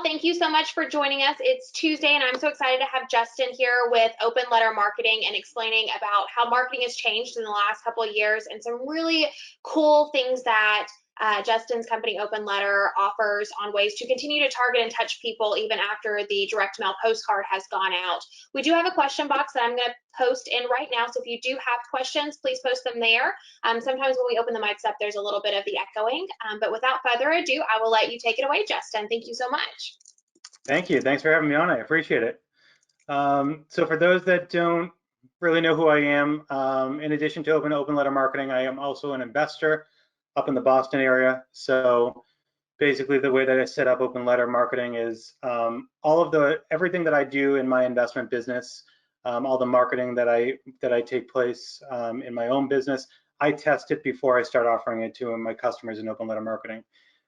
thank you so much for joining us. It's Tuesday, and I'm so excited to have Justin here with Open Letter Marketing and explaining about how marketing has changed in the last couple of years and some really cool things that Justin's company Open Letter offers on ways to continue to target and touch people even after the direct mail postcard has gone out. We do have a question box that I'm going to post in right now, so if you do have questions, please post them there. Sometimes when we open the mics up, there's a little bit of the echoing, but without further ado, I will let you take it away, Justin. Thank you so much. Thank you. Thanks for having me on. I appreciate it. So for those that don't really know who I am, in addition to Open Letter Marketing, I am also an investor up in the Boston area. So basically the way that I set up Open Letter Marketing is everything that I do in my investment business, all the marketing that I take place in my own business, I test it before I start offering it to my customers in Open Letter Marketing.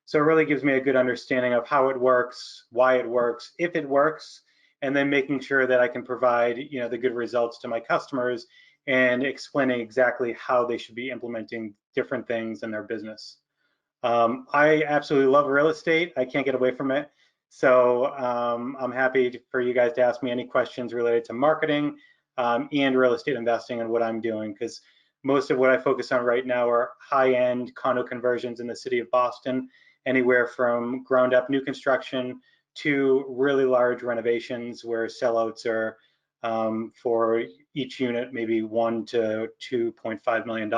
So it really gives me a good understanding of how it works, why it works, if it works, and then making sure that I can provide, the good results to my customers and explaining exactly how they should be implementing different things in their business. I absolutely love real estate. I can't get away from it. So I'm happy for you guys to ask me any questions related to marketing and real estate investing and what I'm doing, because most of what I focus on right now are high-end condo conversions in the city of Boston, anywhere from ground up new construction to really large renovations where sellouts are for each unit maybe $1 to $2.5 million.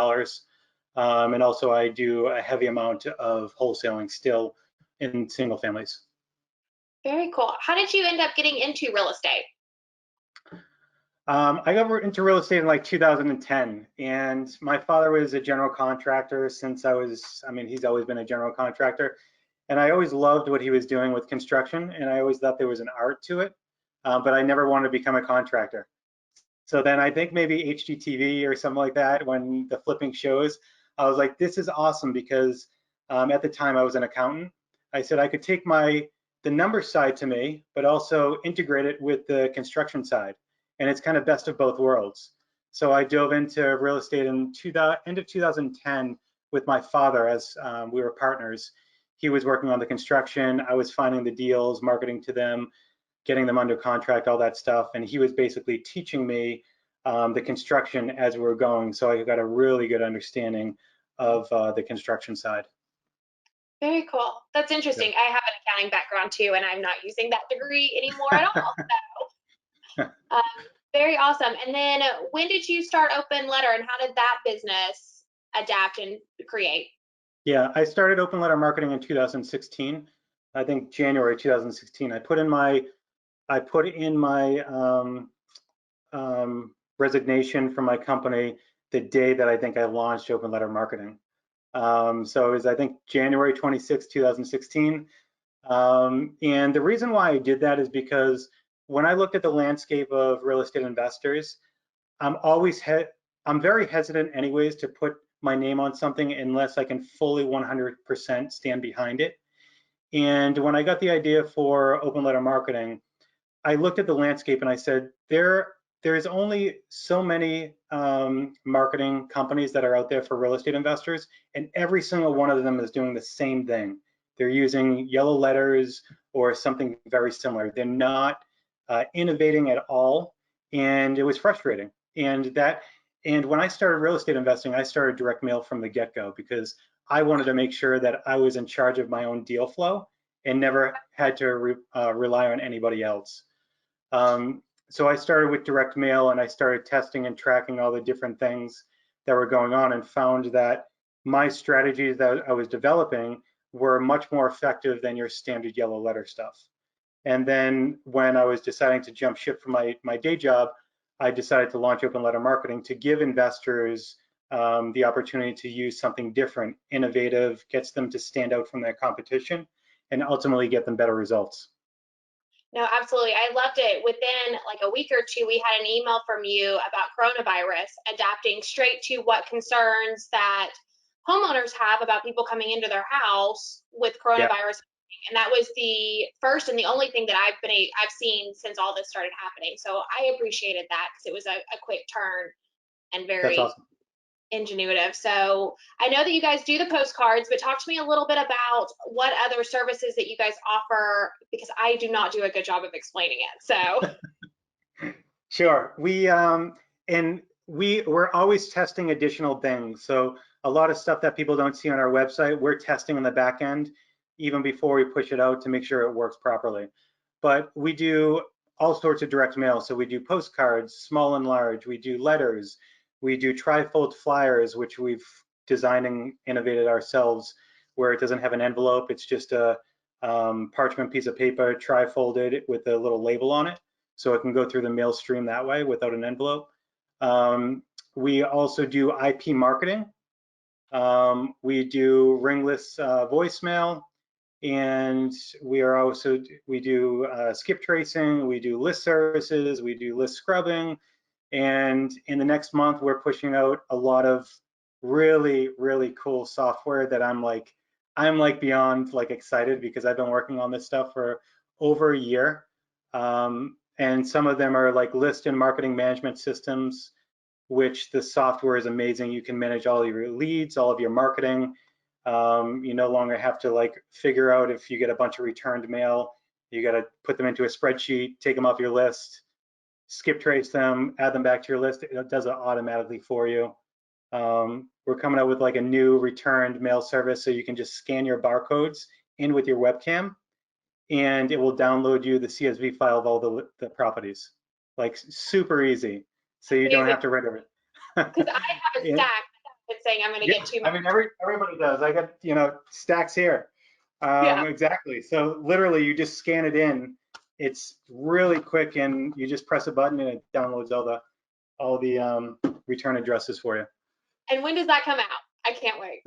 And also I do a heavy amount of wholesaling still in single families. Very cool. How did you end up getting into real estate? I got into real estate in like 2010, and my father was a general contractor since he's always been a general contractor, and I always loved what he was doing with construction, and I always thought there was an art to it, but I never wanted to become a contractor. So then I think maybe HGTV or something like that, when the flipping shows, I was like, this is awesome, because at the time I was an accountant. I said I could take the number side to me, but also integrate it with the construction side. And it's kind of best of both worlds. So I dove into real estate in end of 2010 with my father, as we were partners. He was working on the construction. I was finding the deals, marketing to them, getting them under contract, all that stuff. And he was basically teaching me the construction as we were going. So I got a really good understanding of the construction side. Very cool. That's interesting. Yeah. I have an accounting background too, and I'm not using that degree anymore at all. So. Very awesome. And then when did you start Open Letter, and how did that business adapt and create? Yeah, I started Open Letter Marketing in 2016. I think January 2016. I put in my resignation from my company the day that I think I launched Open Letter Marketing. So it was, I think, January 26, 2016. And the reason why I did that is because when I looked at the landscape of real estate investors, I'm very hesitant anyways to put my name on something unless I can fully 100% stand behind it. And when I got the idea for Open Letter Marketing, I looked at the landscape and I said, there's only so many marketing companies that are out there for real estate investors, and every single one of them is doing the same thing. They're using yellow letters or something very similar. They're not innovating at all, and it was frustrating. And when I started real estate investing, I started direct mail from the get-go, because I wanted to make sure that I was in charge of my own deal flow and never had to rely on anybody else. So I started with direct mail, and I started testing and tracking all the different things that were going on, and found that my strategies that I was developing were much more effective than your standard yellow letter stuff. And then when I was deciding to jump ship from my day job, I decided to launch Open Letter Marketing to give investors the opportunity to use something different, innovative, gets them to stand out from their competition, and ultimately get them better results. No, absolutely. I loved it. Within like a week or two, we had an email from you about coronavirus, adapting straight to what concerns that homeowners have about people coming into their house with coronavirus. Yeah. And that was the first and the only thing that I've seen since all this started happening. So I appreciated that, because it was a quick turn and very, That's awesome. ingenuitive. So I know that you guys do the postcards, but talk to me a little bit about what other services that you guys offer, because I do not do a good job of explaining it. So Sure. We're always testing additional things. So a lot of stuff that people don't see on our website, we're testing on the back end even before we push it out to make sure it works properly. But we do all sorts of direct mail. So we do postcards, small and large. We do letters. We do trifold flyers, which we've designed and innovated ourselves, where it doesn't have an envelope. It's just a parchment piece of paper, tri-folded with a little label on it, so it can go through the mail stream that way without an envelope. We also do IP marketing. We do ringless voicemail, and we do skip tracing, we do list services, we do list scrubbing, and in the next month we're pushing out a lot of really, really cool software that I'm like beyond like excited, because I've been working on this stuff for over a year. And some of them are like list and marketing management systems, which the software is amazing. You can manage all of your leads, all of your marketing. You no longer have to like figure out if you get a bunch of returned mail. You got to put them into a spreadsheet, take them off your list, skip trace them, add them back to your list. It does it automatically for you. We're coming out with like a new returned mail service, so you can just scan your barcodes in with your webcam, and it will download you the CSV file of all the properties, like super easy. So you don't have to write everything. because I have a stack that's saying I'm going to Yeah, get too I much. mean, everybody does. I got, stacks here. Yeah. Exactly. So literally, you just scan it in. It's really quick, and you just press a button, and it downloads all the return addresses for you. And when does that come out? I can't wait.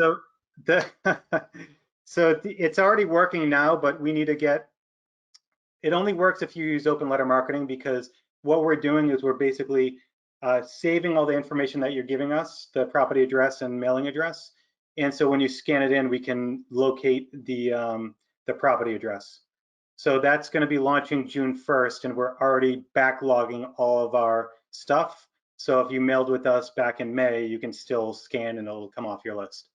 So it's already working now, but we need to get. It only works if you use open letter marketing, because what we're doing is we're basically saving all the information that you're giving us, the property address and mailing address. And so when you scan it in, we can locate the property address. So that's going to be launching June 1st, and we're already backlogging all of our stuff. So if you mailed with us back in May, you can still scan and it'll come off your list.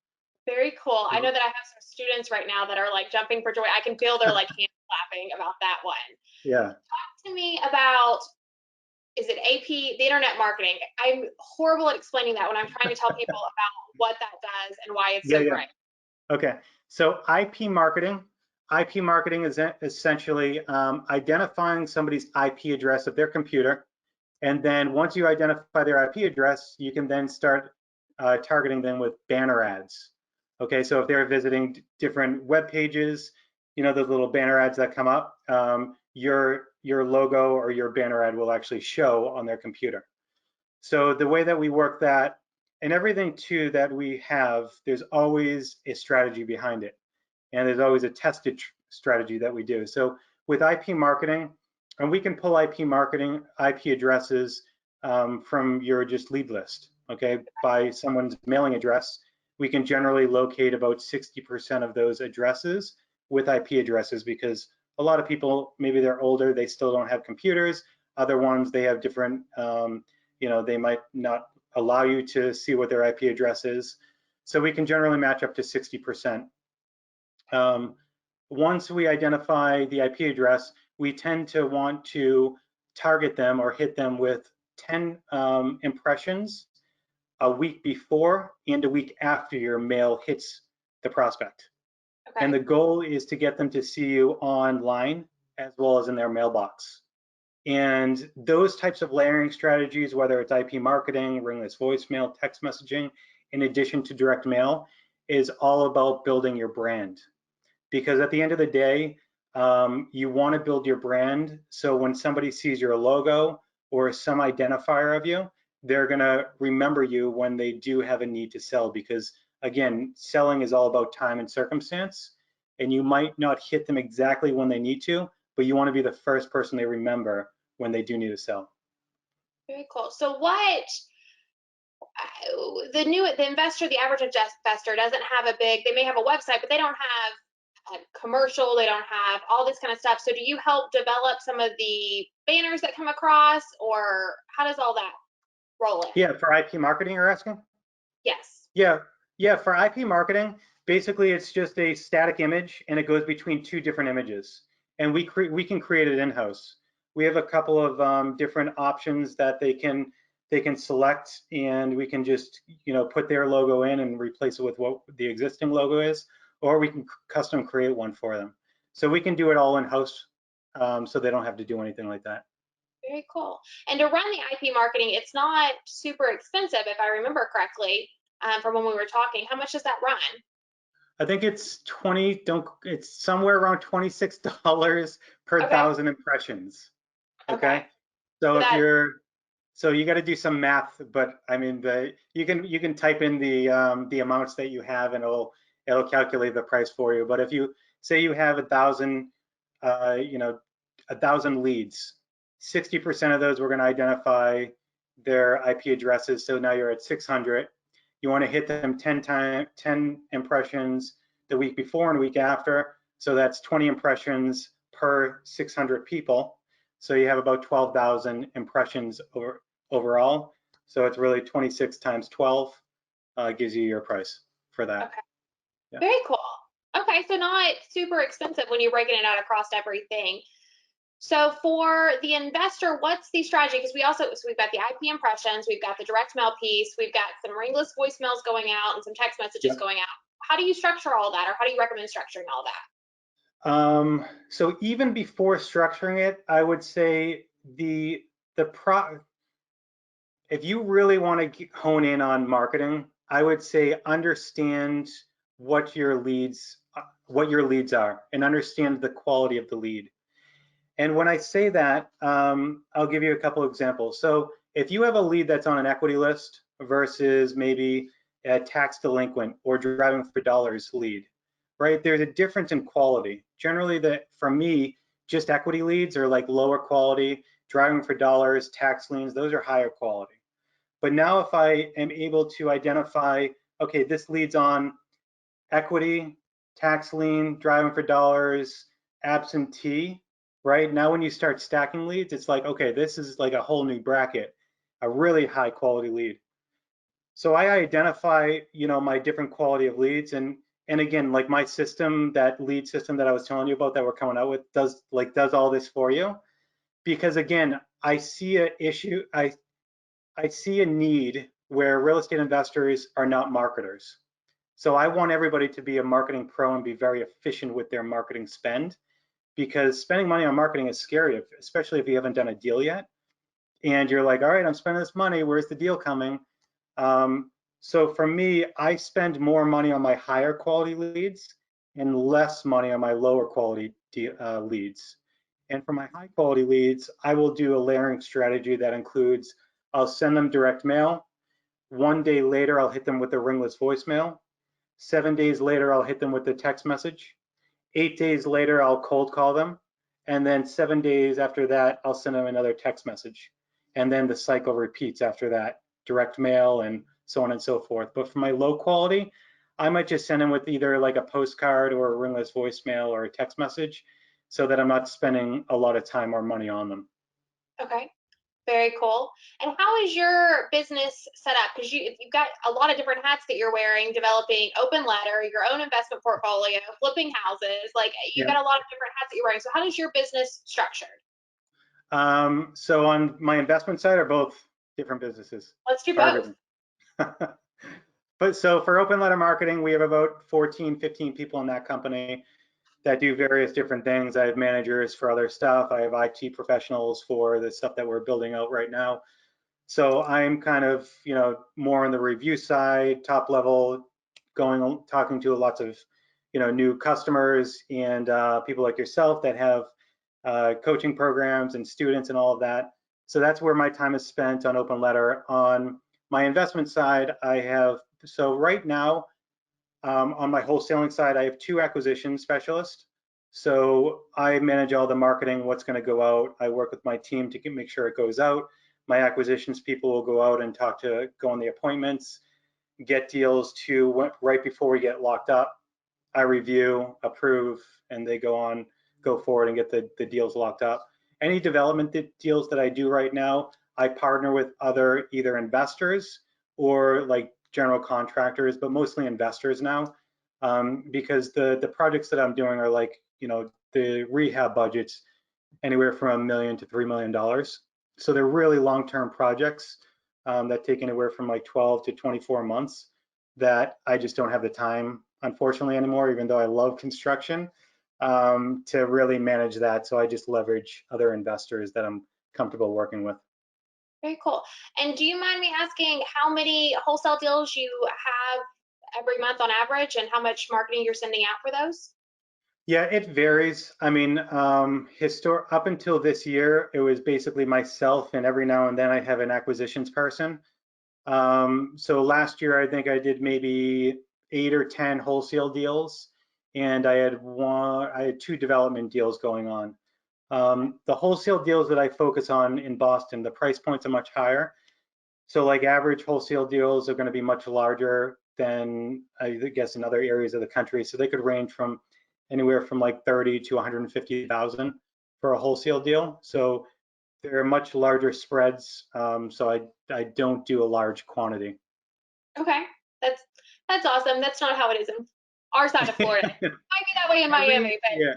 Very cool. I know that I have some students right now that are like jumping for joy. I can feel their like hands clapping about that one. Yeah. Talk to me about, is it AP, the internet marketing? I'm horrible at explaining that when I'm trying to tell people about what that does and why it's Yeah, so yeah. great. Okay. So IP marketing is essentially identifying somebody's IP address of their computer. And then once you identify their IP address, you can then start targeting them with banner ads. Okay, so if they're visiting different web pages, those little banner ads that come up, your logo or your banner ad will actually show on their computer. So the way that we work that, and everything too that we have, there's always a strategy behind it, and there's always a tested strategy that we do. So with IP marketing, and we can pull IP marketing, IP addresses from your just lead list, okay, by someone's mailing address. We can generally locate about 60% of those addresses with IP addresses, because a lot of people, maybe they're older, they still don't have computers. Other ones, they have different, they might not allow you to see what their IP address is. So we can generally match up to 60%. Once we identify the IP address, we tend to want to target them or hit them with 10 impressions a week before and a week after your mail hits the prospect. Okay. And the goal is to get them to see you online as well as in their mailbox. And those types of layering strategies, whether it's IP marketing, ringless voicemail, text messaging, in addition to direct mail, is all about building your brand. Because at the end of the day, you want to build your brand, so when somebody sees your logo or some identifier of you, they're going to remember you when they do have a need to sell. Because again, selling is all about time and circumstance, and you might not hit them exactly when they need to, but you want to be the first person they remember when they do need to sell. Very cool. So the investor, the average investor doesn't have a big, they may have a website, but they don't have a commercial, they don't have all this kind of stuff. So do you help develop some of the banners that come across, or how does all that roll in? Yeah, for IP marketing, you're asking? Yes. Yeah, yeah. For IP marketing, basically it's just a static image and it goes between two different images, and we can create it in-house. We have a couple of different options that they can select, and we can just put their logo in and replace it with what the existing logo is, or we can custom create one for them. So we can do it all in-house, so they don't have to do anything like that. Very cool. And to run the IP marketing, it's not super expensive, if I remember correctly, from when we were talking. How much does that run? I think it's 20, don't, it's somewhere around $26 per Okay. 1,000 impressions. Okay. Okay. So So if that, so you got to do some math, but I mean, you can type in the amounts that you have and it'll calculate the price for you. But if you say you have 1,000, uh, you know, 1,000 leads, 60% of those we're going to identify their IP addresses. So now you're at 600. You want to hit them 10 impressions the week before and the week after. So that's 20 impressions per 600 people. So you have about 12,000 impressions overall. So it's really 26 times 12 gives you your price for that. okay. Yeah. Very cool. Okay. So not super expensive when you're breaking it out across everything. So for the investor, what's the strategy? Because so we've got the IP impressions, we've got the direct mail piece, we've got some ringless voicemails going out and some text messages Yeah. going out. How do you structure all that, or how do you recommend structuring all that? So even before structuring it, I would say the pro if you really want to hone in on marketing, I would say understand what your leads are, and understand the quality of the lead. And when I say that, I'll give you a couple of examples. So if you have a lead that's on an equity list versus maybe a tax delinquent or driving for dollars lead, right? There's a difference in quality. Generally, for me, just equity leads are like lower quality. Driving for dollars, tax liens, those are higher quality. But now if I am able to identify, okay, this leads on equity, tax lien, driving for dollars, absentee, right? Now when you start stacking leads, it's like, okay, this is like a whole new bracket, a really high quality lead. So I identify, my different quality of leads, and again, like my system, that lead system that I was telling you about that we're coming out with does all this for you. Because again, I see a issue, I see a need where real estate investors are not marketers. So I want everybody to be a marketing pro and be very efficient with their marketing spend, because spending money on marketing is scary, especially if you haven't done a deal yet. And you're like, all right, I'm spending this money. Where's the deal coming? So for me, I spend more money on my higher quality leads and less money on my lower quality leads. And for my high quality leads, I will do a layering strategy that includes, I'll send them direct mail. One day later, I'll hit them with a ringless voicemail. 7 days later, I'll hit them with a text message. 8 days later, I'll cold call them. And then 7 days after that, I'll send them another text message. And then the cycle repeats after that, direct mail and so on and so forth. But for my low quality, I might just send them with either like a postcard or a ringless voicemail or a text message, so that I'm not spending a lot of time or money on them. Okay. Very cool. And how is your business set up? Because you've got a lot of different hats that you're wearing, developing open letter, your own investment portfolio, flipping houses. Like you've Yeah. got a lot of different hats that you're wearing. So how does your business structured? So on my investment side are both different businesses Let's do or both. everything. But so for open letter marketing, we have about 14, 15 people in that company that do various different things. I have managers for other stuff. I have IT professionals for the stuff that we're building out right now. So I'm kind of, more on the review side, top level, talking to lots of, new customers and people like yourself that have coaching programs and students and all of that. So that's where my time is spent on open letter. On my investment side, so right now, on my wholesaling side, I have 2 acquisition specialists. So I manage all the marketing, what's going to go out. I work with my team to make sure it goes out. My acquisitions people will go out and go on the appointments, get deals right before we get locked up. I review, approve, and they go forward and get the deals locked up. Any development deals that I do right now, I partner with other either investors or like general contractors, but mostly investors now, because the projects that I'm doing are like, the rehab budgets anywhere from $1 million to $3 million. So they're really long-term projects that take anywhere from like 12 to 24 months that I just don't have the time, unfortunately, anymore, even though I love construction, to really manage that. So I just leverage other investors that I'm comfortable working with. Very cool. And do you mind me asking how many wholesale deals you have every month on average and how much marketing you're sending out for those? Yeah, it varies. I mean, up until this year, it was basically myself, and every now and then I have an acquisitions person. So last year, I think I did maybe 8 or 10 wholesale deals, and I had 2 development deals going on. The wholesale deals that I focus on in Boston, the price points are much higher. So like average wholesale deals are going to be much larger than I guess in other areas of the country. So they could range from anywhere from like 30 to 150,000 for a wholesale deal. So they're much larger spreads. So I don't do a large quantity. Okay. That's that's awesome. That's not how it is in our side of Florida. It might be that way in Miami, Yeah,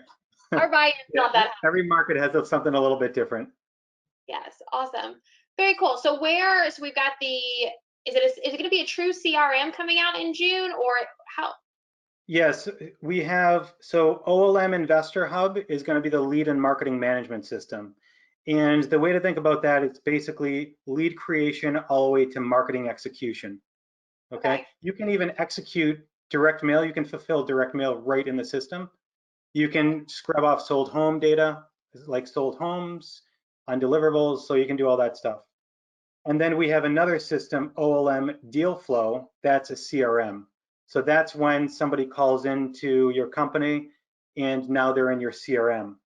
but our buy-in's yeah, not that high. every market has something a little bit different. Yes, awesome. Very cool. So we've got is it going to be a true CRM coming out in June or how? Yes, we have, so OLM Investor Hub is going to be the lead and marketing management system. And the way to think about that is basically lead creation all the way to marketing execution. Okay. Okay. You can even execute direct mail. You can fulfill direct mail right in the system. You can scrub off sold home data, like sold homes, undeliverables. So you can do all that stuff. And then we have another system, OLM Deal Flow, that's a CRM. So that's when somebody calls into your company and now they're in your CRM.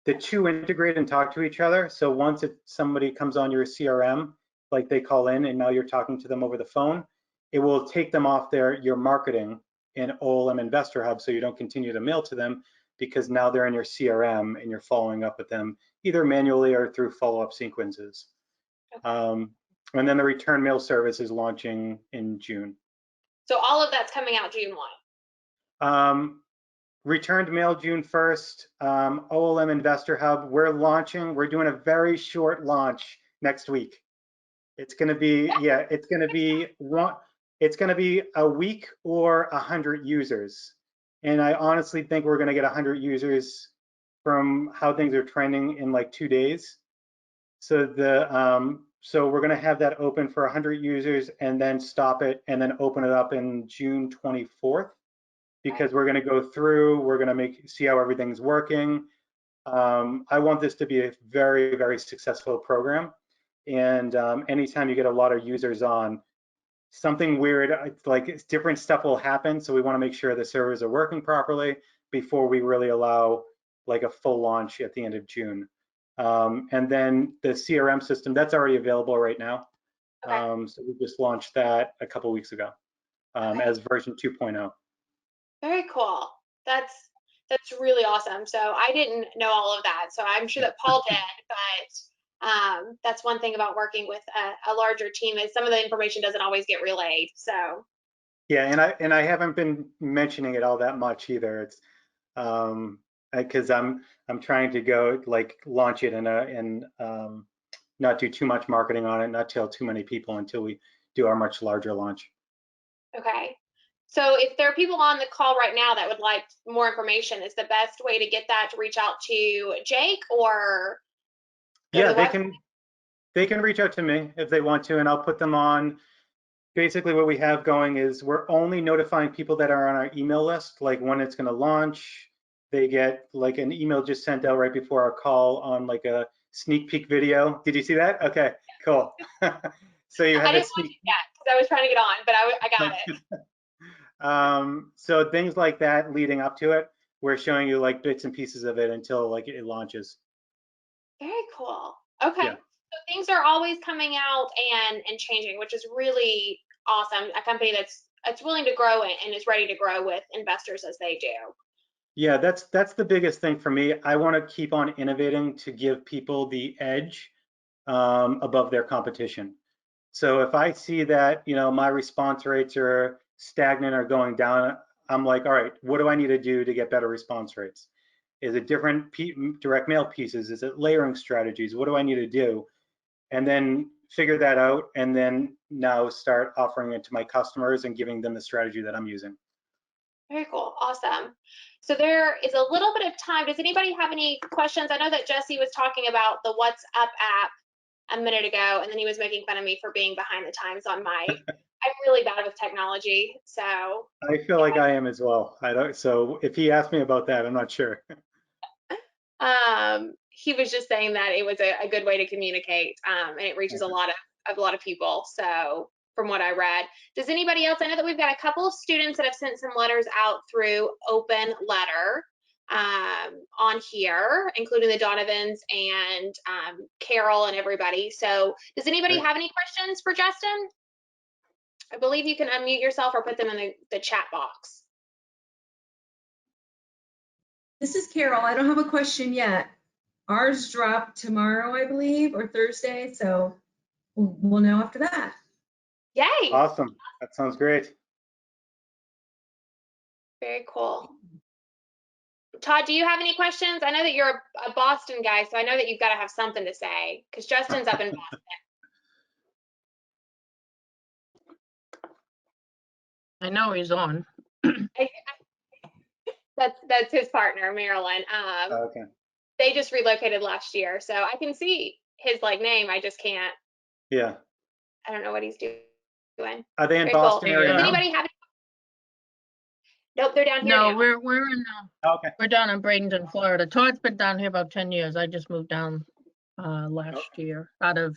The two integrate and talk to each other. So once somebody comes on your CRM, like they call in and now you're talking to them over the phone, it will take them off your marketing in OLM Investor Hub so you don't continue to mail to them because now they're in your CRM and you're following up with them either manually or through follow-up sequences. And then the return mail service is launching in June. So all of that's coming out June 1. Returned mail June 1st. OLM Investor Hub, we're doing a very short launch next week. It's going to be, yeah, it's going to be a week or 100 users. And I honestly think we're going to get 100 users from how things are trending in like 2 days. So we're going to have that open for 100 users and then stop it and then open it up in June 24th because we're going to go through, we're going to see how everything's working. I want this to be a very, very successful program. And anytime you get a lot of users on, something weird, like different stuff will happen. So we want to make sure the servers are working properly before we really allow like a full launch at the end of June. And then the CRM system, that's already available right now. Okay. So we just launched that a couple weeks ago as version 2.0. Very cool. That's really awesome. So I didn't know all of that. So I'm sure that Paul did, but that's one thing about working with a larger team is some of the information doesn't always get relayed. So Yeah, and I haven't been mentioning it all that much either. It's because I'm trying to go like launch it and not do too much marketing on it, not tell too many people until we do our much larger launch. okay. So if there are people on the call right now that would like more information, is the best way to get that to reach out to Jake or go to Yeah, the website? they can reach out to me if they want to, and I'll put them on. Basically, what we have going is we're only notifying people that are on our email list, like when it's going to launch. They get like an email just sent out right before our call on like a sneak peek video. Did you see that? Okay, cool. So you I have a didn't watch sneak. it yet because I was trying to get on, but I got it. So things like that leading up to it, we're showing you like bits and pieces of it until like it launches. Very cool. Okay. Yeah. So things are always coming out and changing, which is really awesome. A company that's willing to grow and is ready to grow with investors as they do. Yeah, that's the biggest thing for me. I want to keep on innovating to give people the edge above their competition. So if I see that, my response rates are stagnant or going down, I'm like, all right, what do I need to do to get better response rates? Is it different direct mail pieces? Is it layering strategies? What do I need to do? And then figure that out, and then now start offering it to my customers and giving them the strategy that I'm using. Very cool. Awesome. So there is a little bit of time. Does anybody have any questions? I know that Jesse was talking about the What's Up app a minute ago, and then he was making fun of me for being behind the times on I'm really bad with technology. So I feel like I am as well. I don't, so if he asked me about that, I'm not sure. he was just saying that it was a good way to communicate, and it reaches a lot of people. So from what I read, does anybody else? I know that we've got a couple of students that have sent some letters out through Open Letter on here, including the Donovans and Carol and everybody. So does anybody have any questions for Justin? I believe you can unmute yourself or put them in the chat box. This is Carol. I don't have a question yet. Ours drop tomorrow, I believe, or Thursday, so we'll know after that. Yay! Awesome. That sounds great. Very cool. Todd, do you have any questions? I know that you're a Boston guy, so I know that you've got to have something to say because Justin's up in Boston. I know he's on. That's his partner, Marilyn. Okay. They just relocated last year, so I can see his name. I just can't. Yeah. I don't know what he's doing. Are they in Very Boston cool. area Does now? anybody have? Nope, they're down here No, now. we're in Okay. we're down in Bradenton, Florida. Todd's been down here about 10 years. I just moved down last year out of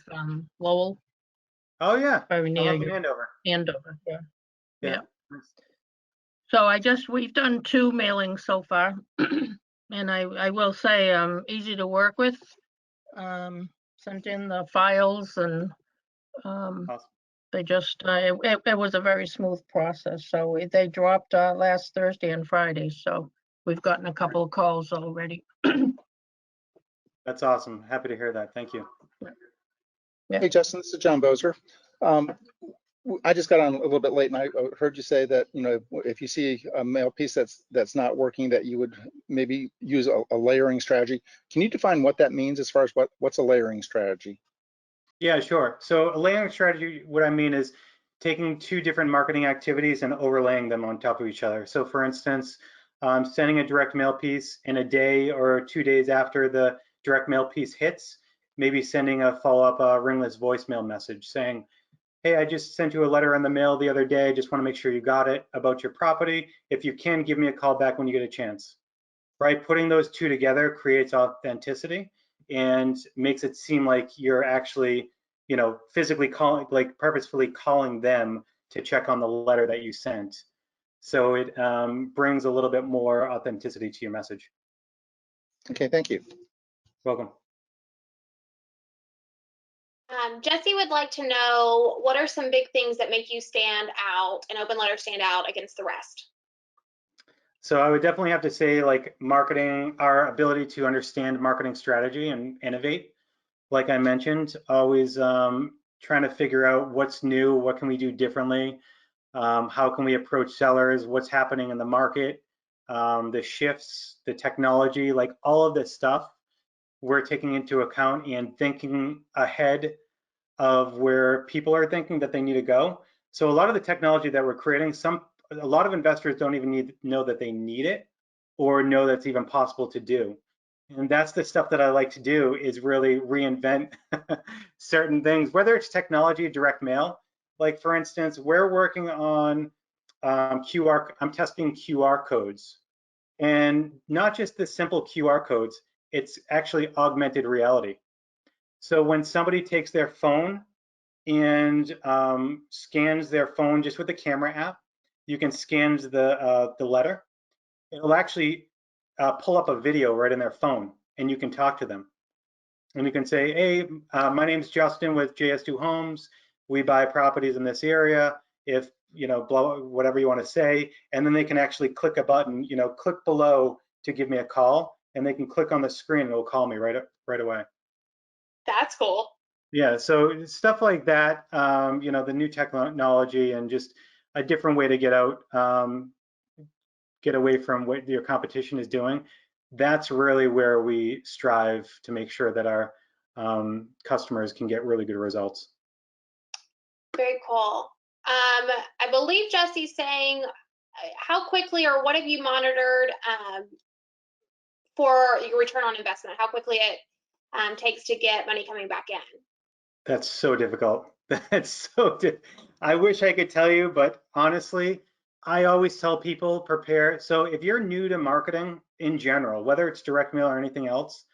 Lowell, Oh yeah. very I near love you. Andover. Andover, yeah. Yeah. So we've done 2 mailings so far. And I will say easy to work with. Sent in the files and Awesome. they just it was a very smooth process. So they dropped last Thursday and Friday. So we've gotten a couple of calls already. That's awesome. Happy to hear that. Thank you. Yeah. Hey, Justin, this is John Bozer. I just got on a little bit late, and I heard you say that, if you see a mail piece that's not working, that you would maybe use a layering strategy. Can you define what that means as far as what's a layering strategy? Yeah, sure. So a layering strategy, what I mean is taking 2 different marketing activities and overlaying them on top of each other. So for instance, sending a direct mail piece in a day or 2 days after the direct mail piece hits, maybe sending a follow-up ringless voicemail message saying, hey, I just sent you a letter in the mail the other day. Just want to make sure you got it about your property. If you can, give me a call back when you get a chance. Right? Putting those 2 together creates authenticity and makes it seem like you're actually, physically calling, purposefully calling them to check on the letter that you sent. So it brings a little bit more authenticity to your message. Okay, thank you. Welcome. Jesse would like to know, what are some big things that make you stand out, an open letter stand out against the rest? So I would definitely have to say marketing, our ability to understand marketing strategy and innovate. Like I mentioned, always trying to figure out what's new, what can we do differently, how can we approach sellers, what's happening in the market, the shifts, the technology, all of this stuff we're taking into account and thinking ahead of where people are thinking that they need to go. So a lot of the technology that we're creating, a lot of investors don't even know that they need it or know that's even possible to do. And that's the stuff that I like to do, is really reinvent certain things, whether it's technology, direct mail. Like for instance, we're working on I'm testing QR codes, and not just the simple QR codes, it's actually augmented reality. So when somebody takes their phone and scans their phone just with the camera app, you can scan the letter. It'll actually pull up a video right in their phone, and you can talk to them. And you can say, hey, my name's Justin with JS2 Homes. We buy properties in this area. If, whatever you want to say, and then they can actually click a button, click below to give me a call, and they can click on the screen and it'll call me right away. That's cool. Yeah, so stuff like that, you know, the new technology and just a different way to get out, get away from what your competition is doing. That's really where we strive to make sure that our customers can get really good results. Very cool. I believe Jesse's saying, how quickly or what have you monitored for your return on investment? How quickly it takes to get money coming back in? That's so difficult. That's so I wish I could tell you, but honestly, I always tell people prepare. So if you're new to marketing in general, whether it's direct mail or anything else,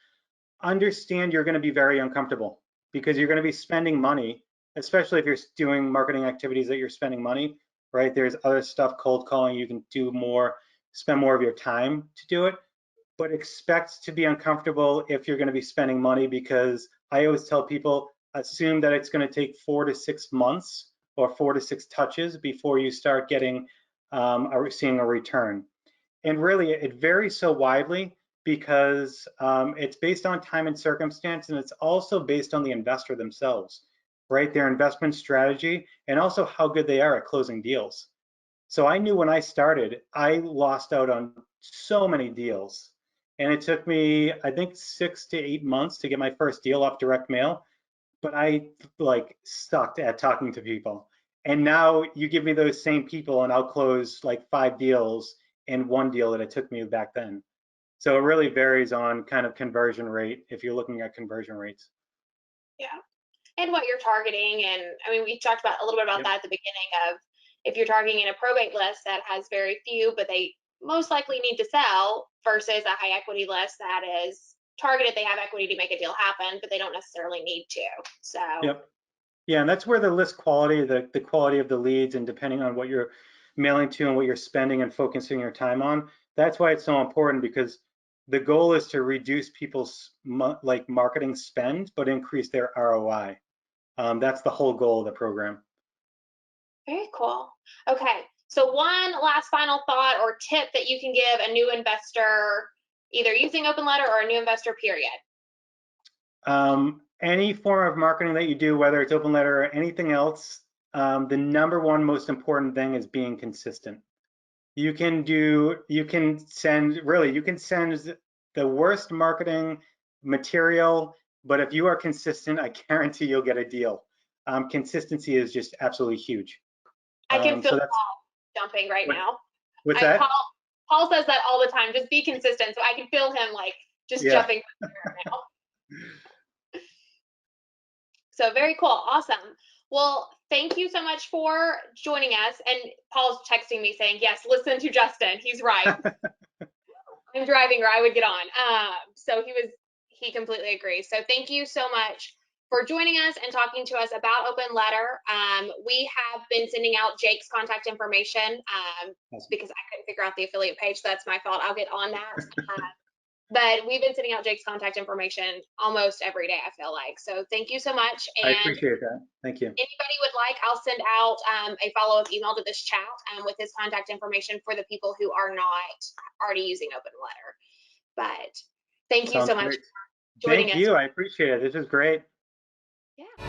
understand you're going to be very uncomfortable because you're going to be spending money, especially if you're doing marketing activities that you're spending money, right? There's other stuff, cold calling, you can do more, spend more of your time to do it, but expect to be uncomfortable if you're going to be spending money, because I always tell people, assume that it's going to take 4 to 6 months or 4 to 6 touches before you start getting seeing a return. And really, it varies so widely because it's based on time and circumstance, and it's also based on the investor themselves, right? Their investment strategy, and also how good they are at closing deals. So I knew when I started, I lost out on so many deals. And it took me, I think, 6 to 8 months to get my first deal off direct mail. But I like sucked at talking to people. And now you give me those same people and I'll close like 5 deals in 1 deal that it took me back then. So it really varies on kind of conversion rate if you're looking at conversion rates. Yeah. And what you're targeting. And I mean, we talked about a little bit about Yep. that at the beginning of, if you're targeting a probate list that has very few, but they most likely need to sell, versus a high equity list that is targeted, they have equity to make a deal happen, but they don't necessarily need to. So Yep. Yeah, and that's where the list quality, the quality of the leads, and depending on what you're mailing to and what you're spending and focusing your time on, that's why it's so important, because the goal is to reduce people's like marketing spend, but increase their ROI. That's the whole goal of the program. very cool. Okay. So one last final thought or tip that you can give a new investor, either using open letter or a new investor, period. Any form of marketing that you do, whether it's open letter or anything else, the #1 most important thing is being consistent. You can send the worst marketing material, but if you are consistent, I guarantee you'll get a deal. Consistency is just absolutely huge. I can feel So that's Paul jumping right now. what's that? Paul says that all the time. Just be consistent. So I can feel him like just jumping right now. So very cool. Awesome. Well, thank you so much for joining us. And Paul's texting me saying, yes, listen to Justin. He's right. I'm driving, or I would get on. So he completely agrees. So thank you so much for joining us and talking to us about open letter. We have been sending out Jake's contact information because I couldn't figure out the affiliate page. So that's my fault. I'll get on that. But we've been sending out Jake's contact information almost every day, I feel like. So thank you so much. And I appreciate that. Thank you. anybody would like, I'll send out a follow-up email to this chat with his contact information for the people who are not already using open letter. But thank you so much for joining us. Thank you. I appreciate it. This is great. Yeah.